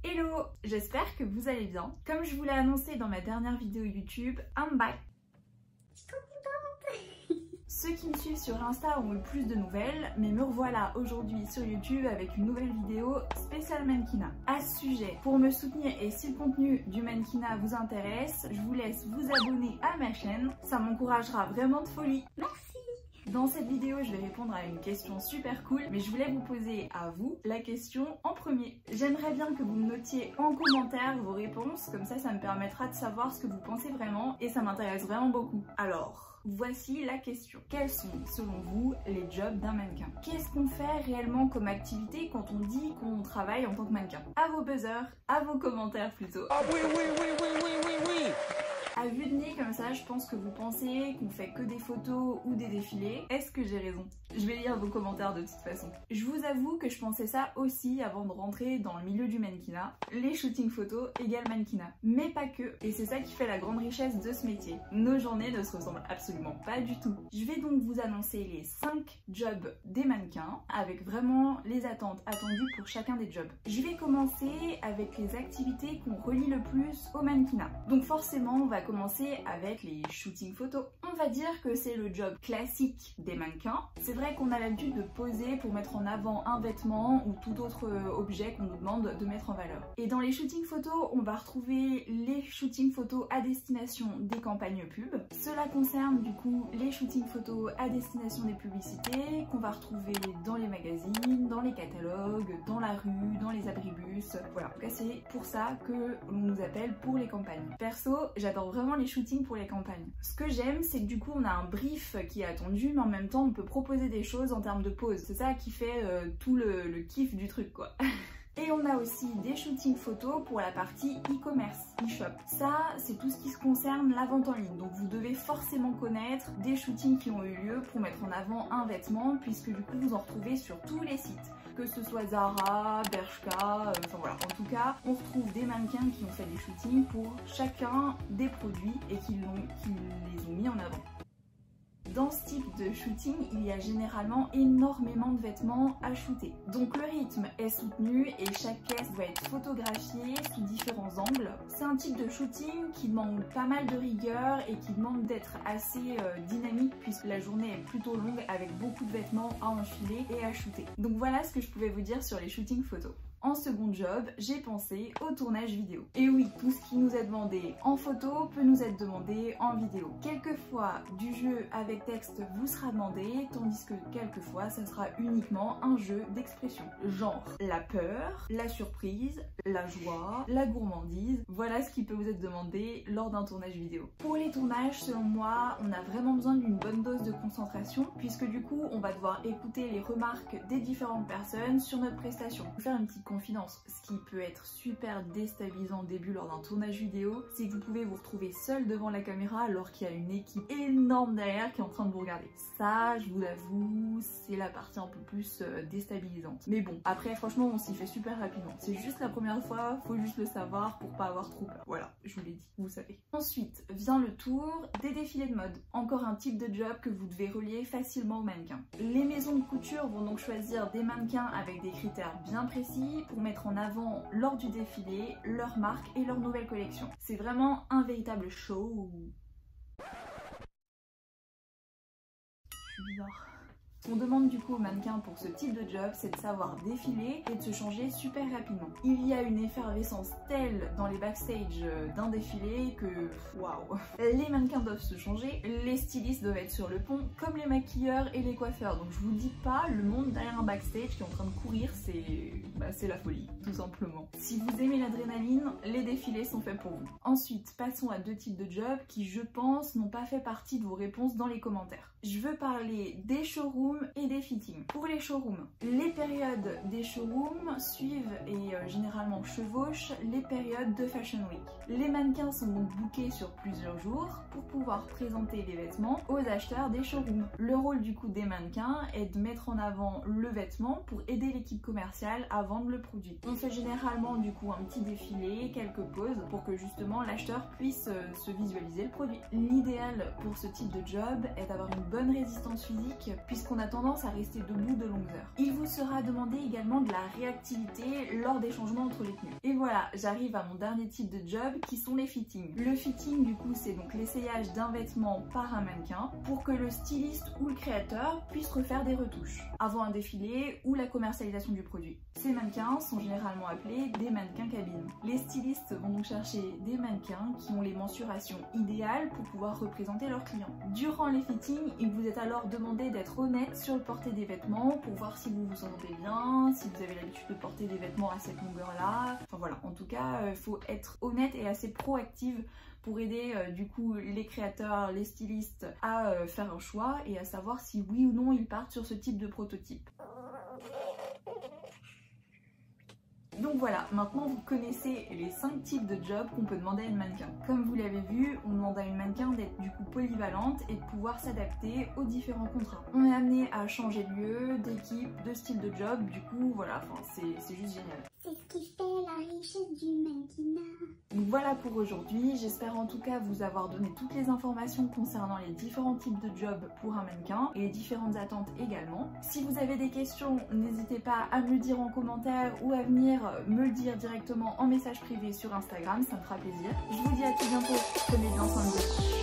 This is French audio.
Hello, j'espère que vous allez bien. Comme je vous l'ai annoncé dans ma dernière vidéo YouTube, I'm back. Ceux qui me suivent sur Insta ont eu plus de nouvelles, mais me revoilà aujourd'hui sur YouTube avec une nouvelle vidéo spéciale mannequinat. À ce sujet, pour me soutenir et si le contenu du mannequinat vous intéresse, je vous laisse vous abonner à ma chaîne, ça m'encouragera vraiment de folie. Merci! Dans cette vidéo, je vais répondre à une question super cool, mais je voulais vous poser à vous la question en premier. J'aimerais bien que vous me notiez en commentaire vos réponses, comme ça me permettra de savoir ce que vous pensez vraiment et ça m'intéresse vraiment beaucoup. Alors, voici la question. Quels sont, selon vous, les jobs d'un mannequin? Qu'est-ce qu'on fait réellement comme activité quand on dit qu'on travaille en tant que mannequin? À vos buzzers, à vos commentaires plutôt. Ah oui, oui, oui, oui, oui, oui, oui. À vue de nez comme ça, je pense que vous pensez qu'on fait que des photos ou des défilés. Est-ce que j'ai raison? Je vais lire vos commentaires de toute façon. Je vous avoue que je pensais ça aussi avant de rentrer dans le milieu du mannequinat. Les shootings photos égale mannequinat. Mais pas que. Et c'est ça qui fait la grande richesse de ce métier. Nos journées ne se ressemblent absolument pas du tout. Je vais donc vous annoncer les 5 jobs des mannequins avec vraiment les attentes attendues pour chacun des jobs. Je vais commencer avec les activités qu'on relie le plus au mannequinat. Donc forcément, on va commencer avec les shootings photos. On va dire que c'est le job classique des mannequins. C'est vrai qu'on a l'habitude de poser pour mettre en avant un vêtement ou tout autre objet qu'on nous demande de mettre en valeur. Et dans les shootings photos, on va retrouver les shootings photos à destination des campagnes pub. Cela concerne du coup les shootings photos à destination des publicités qu'on va retrouver dans les magazines, dans les catalogues, dans la rue, dans les abribus. Voilà, en tout cas c'est pour ça que l'on nous appelle pour les campagnes. Perso, j'adore vraiment les shootings pour les campagnes. Ce que j'aime, c'est que du coup on a un brief qui est attendu, mais en même temps on peut proposer des choses en termes de pose. C'est ça qui fait tout le kiff du truc quoi. Et on a aussi des shootings photos pour la partie e-commerce, e-shop. Ça, c'est tout ce qui se concerne la vente en ligne. Donc vous devez forcément connaître des shootings qui ont eu lieu pour mettre en avant un vêtement, puisque du coup vous en retrouvez sur tous les sites. Que ce soit Zara, Bershka, enfin voilà. En tout cas, on retrouve des mannequins qui ont fait des shootings pour chacun des produits et qui les ont mis en avant. Dans ce type de shooting, il y a généralement énormément de vêtements à shooter. Donc le rythme est soutenu et chaque pièce doit être photographiée sous différents angles. C'est un type de shooting qui demande pas mal de rigueur et qui demande d'être assez dynamique puisque la journée est plutôt longue avec beaucoup de vêtements à enfiler et à shooter. Donc voilà ce que je pouvais vous dire sur les shootings photos. En second job, j'ai pensé au tournage vidéo. Et oui, tout ce qui nous est demandé en photo peut nous être demandé en vidéo. Quelquefois, du jeu avec texte vous sera demandé, tandis que quelquefois, ça sera uniquement un jeu d'expression. Genre la peur, la surprise, la joie, la gourmandise. Voilà ce qui peut vous être demandé lors d'un tournage vidéo. Pour les tournages, selon moi, on a vraiment besoin d'une bonne dose de concentration, puisque du coup, on va devoir écouter les remarques des différentes personnes sur notre prestation. Faire une petite confidence, ce qui peut être super déstabilisant au début lors d'un tournage vidéo, c'est que vous pouvez vous retrouver seul devant la caméra alors qu'il y a une équipe énorme derrière qui est en train de vous regarder. Ça, je vous l'avoue, c'est la partie un peu plus déstabilisante. Mais bon, après franchement on s'y fait super rapidement. C'est juste la première fois, faut juste le savoir pour pas avoir trop peur. Voilà, je vous l'ai dit, vous savez. Ensuite vient le tour des défilés de mode. Encore un type de job que vous devez relier facilement aux mannequins. Les maisons de couture vont donc choisir des mannequins avec des critères bien précis pour mettre en avant lors du défilé leur marque et leur nouvelle collection. C'est vraiment un véritable show. Je suis bizarre. Ce qu'on demande du coup aux mannequins pour ce type de job, c'est de savoir défiler et de se changer super rapidement. Il y a une effervescence telle dans les backstage d'un défilé que waouh. Les mannequins doivent se changer, les stylistes doivent être sur le pont, comme les maquilleurs et les coiffeurs. Donc je vous dis pas, le monde derrière un backstage qui est en train de courir, c'est la folie, tout simplement. Si vous aimez l'adrénaline, les défilés sont faits pour vous. Ensuite, passons à deux types de jobs qui, je pense, n'ont pas fait partie de vos réponses dans les commentaires. Je veux parler des showrooms et des fittings. Pour les showrooms, les périodes des showrooms suivent et généralement chevauchent les périodes de Fashion Week. Les mannequins sont donc bookés sur plusieurs jours pour pouvoir présenter les vêtements aux acheteurs des showrooms. Le rôle du coup des mannequins est de mettre en avant le vêtement pour aider l'équipe commerciale à vendre le produit. On fait généralement du coup un petit défilé, quelques pauses pour que justement l'acheteur puisse se visualiser le produit. L'idéal pour ce type de job est d'avoir une bonne résistance physique puisqu'on a tendance à rester debout de longues heures. Il vous sera demandé également de la réactivité lors des changements entre les tenues. Et voilà, j'arrive à mon dernier type de job qui sont les fittings. Le fitting du coup c'est donc l'essayage d'un vêtement par un mannequin pour que le styliste ou le créateur puisse refaire des retouches avant un défilé ou la commercialisation du produit. Ces mannequins sont généralement appelés des mannequins cabine. Les stylistes vont donc chercher des mannequins qui ont les mensurations idéales pour pouvoir représenter leurs clients. Durant les fittings, il vous est alors demandé d'être honnête sur le porté des vêtements pour voir si vous vous sentez bien, si vous avez l'habitude de porter des vêtements à cette longueur-là. Enfin voilà, en tout cas, il faut être honnête et assez proactive pour aider du coup les créateurs, les stylistes à faire un choix et à savoir si oui ou non ils partent sur ce type de prototype. Donc voilà, maintenant vous connaissez les 5 types de jobs qu'on peut demander à une mannequin. Comme vous l'avez vu, on demande à une mannequin d'être du coup polyvalente et de pouvoir s'adapter aux différents contrats. On est amené à changer de lieu, d'équipe, de style de job, du coup voilà, c'est juste génial. C'est ce qui fait la richesse du mannequinat. Donc voilà pour aujourd'hui, j'espère en tout cas vous avoir donné toutes les informations concernant les différents types de jobs pour un mannequin et les différentes attentes également. Si vous avez des questions, n'hésitez pas à me le dire en commentaire ou à venir me le dire directement en message privé sur Instagram, ça me fera plaisir. Je vous dis à tout bientôt, prenez bien soin de vous.